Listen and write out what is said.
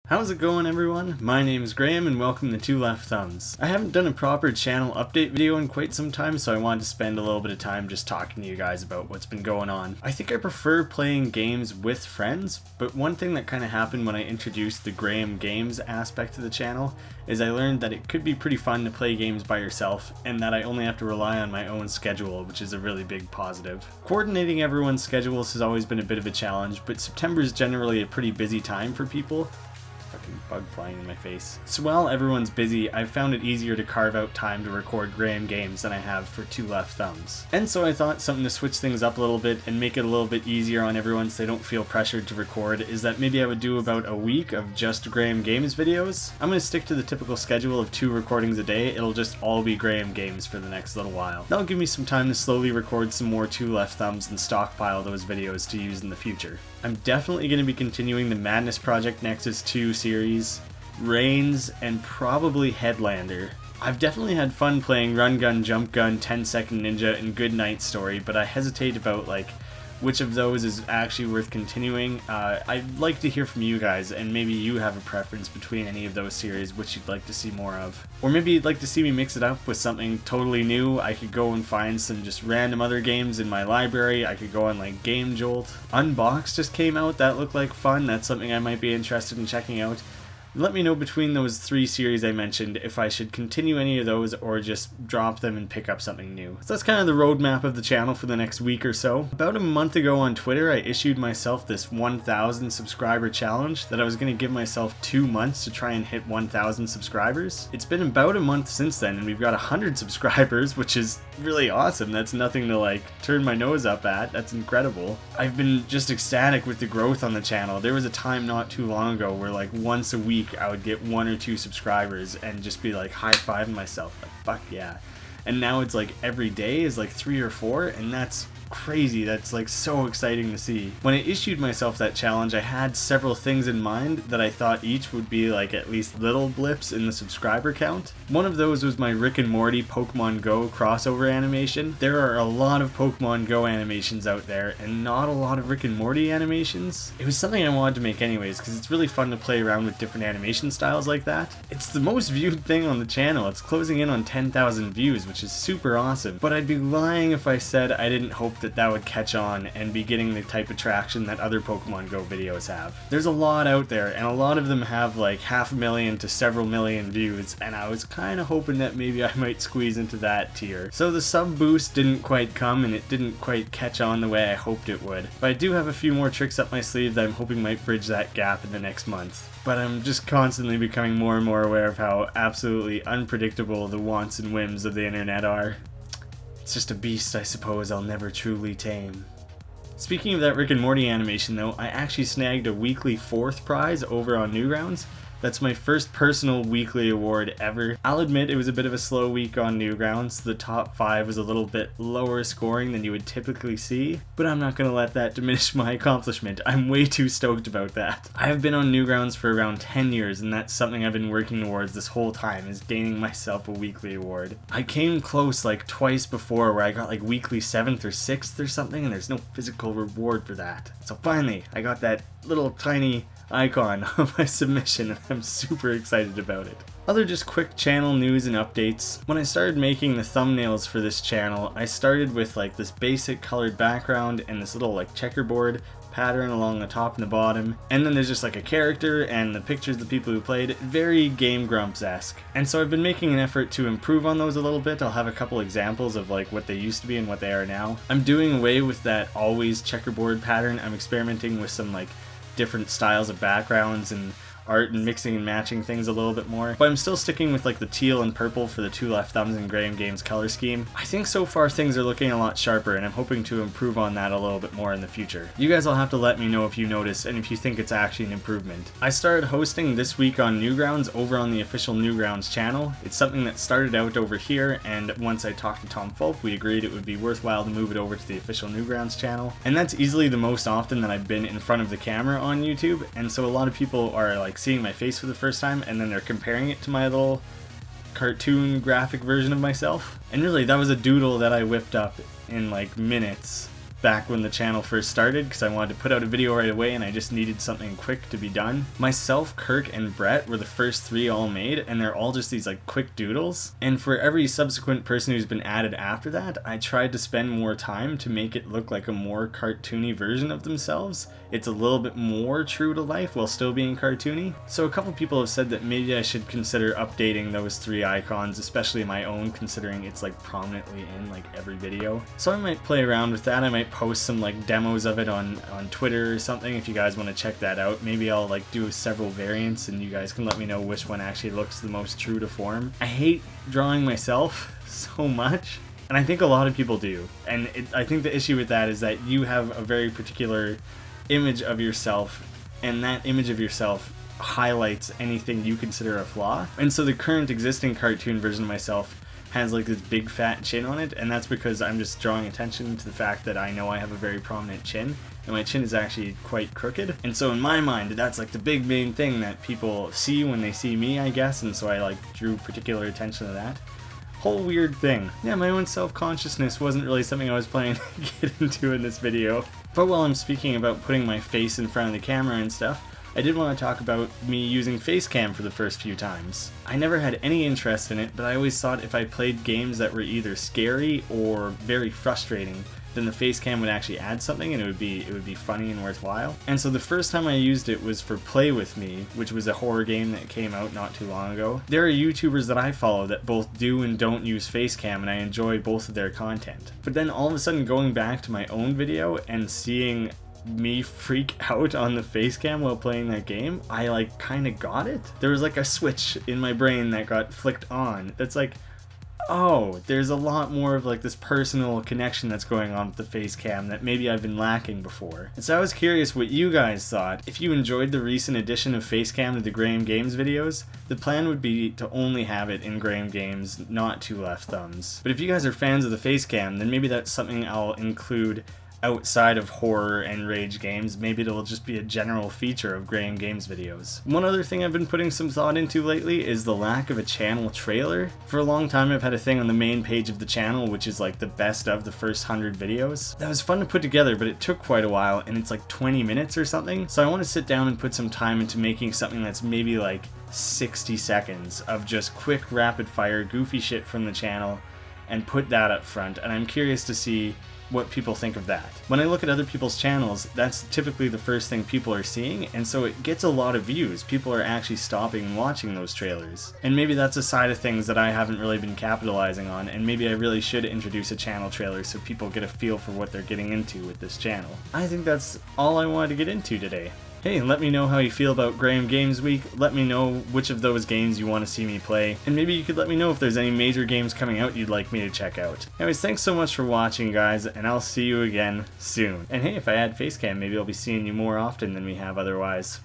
How's it going, everyone? My name is Graeme and welcome to Two Left Thumbs. I haven't done a proper channel update video in quite some time, so I wanted to spend a little bit of time just talking to you guys about what's been going on. I think I prefer playing games with friends, but one thing that kind of happened when I introduced the Graeme Games aspect to the channel is I learned that it could be pretty fun to play games by yourself and that I only have to rely on my own schedule, which is a really big positive. Coordinating everyone's schedules has always been a bit of a challenge, but September is generally a pretty busy time for people. Fucking bug flying in my face. So while everyone's busy, I've found it easier to carve out time to record Graeme Games than I have for Two Left Thumbs. And so I thought something to switch things up a little bit and make it a little bit easier on everyone so they don't feel pressured to record is that maybe I would do about a week of just Graeme Games videos. I'm going to stick to the typical schedule of 2 recordings a day. It'll just all be Graeme Games for the next little while. That'll give me some time to slowly record some more Two Left Thumbs and stockpile those videos to use in the future. I'm definitely going to be continuing the Madness Project Nexus 2 series, Reigns, and probably Headlander. I've definitely had fun playing Run Gun, Jump Gun, 10 Second Ninja, and Good Night Story, but I hesitate about which of those is actually worth continuing. I'd like to hear from you guys, and maybe you have a preference between any of those series which you'd like to see more of. Or maybe you'd like to see me mix it up with something totally new. I could go and find some just random other games in my library. I could go on Game Jolt. Unbox just came out, that looked like fun. That's something I might be interested in checking out. Let me know between those 3 series I mentioned if I should continue any of those or just drop them and pick up something new. So that's kind of the roadmap of the channel for the next week or so. About a month ago on Twitter, I issued myself this 1,000 subscriber challenge that I was going to give myself 2 months to try and hit 1,000 subscribers. It's been about a month since then and we've got 100 subscribers, which is really awesome. That's nothing to turn my nose up at. That's incredible. I've been just ecstatic with the growth on the channel. There was a time not too long ago where once a week I would get 1 or 2 subscribers and just be high-fiving myself, fuck yeah. And now it's every day is 3 or 4, and that's crazy. That's so exciting to see. When I issued myself that challenge, I had several things in mind that I thought each would be at least little blips in the subscriber count. One of those was my Rick and Morty Pokemon Go crossover animation. There are a lot of Pokemon Go animations out there and not a lot of Rick and Morty animations. It was something I wanted to make anyways because it's really fun to play around with different animation styles like that. It's the most viewed thing on the channel. It's closing in on 10,000 views, which is super awesome. But I'd be lying if I said I didn't hope that would catch on and be getting the type of traction that other Pokemon Go videos have. There's a lot out there and a lot of them have 500,000 to several million views, and I was kind of hoping that maybe I might squeeze into that tier. So the sub boost didn't quite come and it didn't quite catch on the way I hoped it would. But I do have a few more tricks up my sleeve that I'm hoping might bridge that gap in the next month. But I'm just constantly becoming more and more aware of how absolutely unpredictable the wants and whims of the internet are. It's just a beast, I suppose, I'll never truly tame. Speaking of that Rick and Morty animation though, I actually snagged a weekly 4th prize over on Newgrounds. That's my first personal weekly award ever. I'll admit it was a bit of a slow week on Newgrounds. The top 5 was a little bit lower scoring than you would typically see, but I'm not going to let that diminish my accomplishment. I'm way too stoked about that. I have been on Newgrounds for around 10 years and that's something I've been working towards this whole time, is gaining myself a weekly award. I came close twice before where I got weekly 7th or 6th or something, and there's no physical reward for that. So finally, I got that little tiny icon of my submission and I'm super excited about it. Other just quick channel news and updates. When I started making the thumbnails for this channel, I started with this basic colored background and this little checkerboard pattern along the top and the bottom, and then there's just a character and the pictures of the people who played. Very Game Grumps-esque. And so I've been making an effort to improve on those a little bit. I'll have a couple examples of what they used to be and what they are now. I'm doing away with that always checkerboard pattern. I'm experimenting with some different styles of backgrounds and art and mixing and matching things a little bit more. But I'm still sticking with the teal and purple for the Two Left Thumbs and Graeme Games color scheme. I think so far things are looking a lot sharper and I'm hoping to improve on that a little bit more in the future. You guys will have to let me know if you notice and if you think it's actually an improvement. I started hosting this week on Newgrounds over on the official Newgrounds channel. It's something that started out over here, and once I talked to Tom Fulp, we agreed it would be worthwhile to move it over to the official Newgrounds channel. And that's easily the most often that I've been in front of the camera on YouTube, and so a lot of people are seeing my face for the first time and then they're comparing it to my little cartoon graphic version of myself. And really that was a doodle that I whipped up in minutes back when the channel first started because I wanted to put out a video right away and I just needed something quick to be done. Myself, Kirk, and Brett were the first 3 all made, and they're all just these like quick doodles. And for every subsequent person who's been added after that, I tried to spend more time to make it look like a more cartoony version of themselves. It's a little bit more true to life while still being cartoony. So a couple people have said that maybe I should consider updating those 3 icons, especially my own, considering it's like prominently in like every video. So I might play around with that. I might post some like demos of it on Twitter or something if you guys want to check that out. Maybe I'll like do several variants and you guys can let me know which one actually looks the most true to form. I hate drawing myself so much, and I think a lot of people do. And I think the issue with that is that you have a very particular image of yourself, and that image of yourself highlights anything you consider a flaw. And so the current existing cartoon version of myself has like this big fat chin on it, and that's because I'm just drawing attention to the fact that I know I have a very prominent chin, and my chin is actually quite crooked. And so in my mind, that's like the big main thing that people see when they see me, I guess, and so I like drew particular attention to that. Whole weird thing. Yeah, my own self-consciousness wasn't really something I was planning to get into in this video. But while I'm speaking about putting my face in front of the camera and stuff, I did want to talk about me using Facecam for the first few times. I never had any interest in it, but I always thought if I played games that were either scary or very frustrating, then the Facecam would actually add something and it would be funny and worthwhile. And so the first time I used it was for Play With Me, which was a horror game that came out not too long ago. There are YouTubers that I follow that both do and don't use Facecam, and I enjoy both of their content. But then all of a sudden going back to my own video and seeing me freak out on the Facecam while playing that game, I like kind of got it. There was like a switch in my brain that got flicked on. That's like, oh, there's a lot more of like this personal connection that's going on with the Facecam that maybe I've been lacking before. And so I was curious what you guys thought. If you enjoyed the recent addition of Facecam to the Graeme Games videos, the plan would be to only have it in Graeme Games, not 2 left thumbs. But if you guys are fans of the Facecam, then maybe that's something I'll include outside of horror and rage games. Maybe it'll just be a general feature of Graeme Games videos. One other thing I've been putting some thought into lately is the lack of a channel trailer. For a long time I've had a thing on the main page of the channel which is like the best of the first 100 videos. That was fun to put together, but it took quite a while and it's like 20 minutes or something. So I want to sit down and put some time into making something that's maybe like 60 seconds of just quick rapid fire goofy shit from the channel and put that up front, and I'm curious to see what people think of that. When I look at other people's channels, that's typically the first thing people are seeing, and so it gets a lot of views. People are actually stopping and watching those trailers. And maybe that's a side of things that I haven't really been capitalizing on, and maybe I really should introduce a channel trailer so people get a feel for what they're getting into with this channel. I think that's all I wanted to get into today. Hey, let me know how you feel about Graeme Games Week. Let me know which of those games you want to see me play. And maybe you could let me know if there's any major games coming out you'd like me to check out. Anyways, thanks so much for watching, guys, and I'll see you again soon. And hey, if I add Facecam, maybe I'll be seeing you more often than we have otherwise.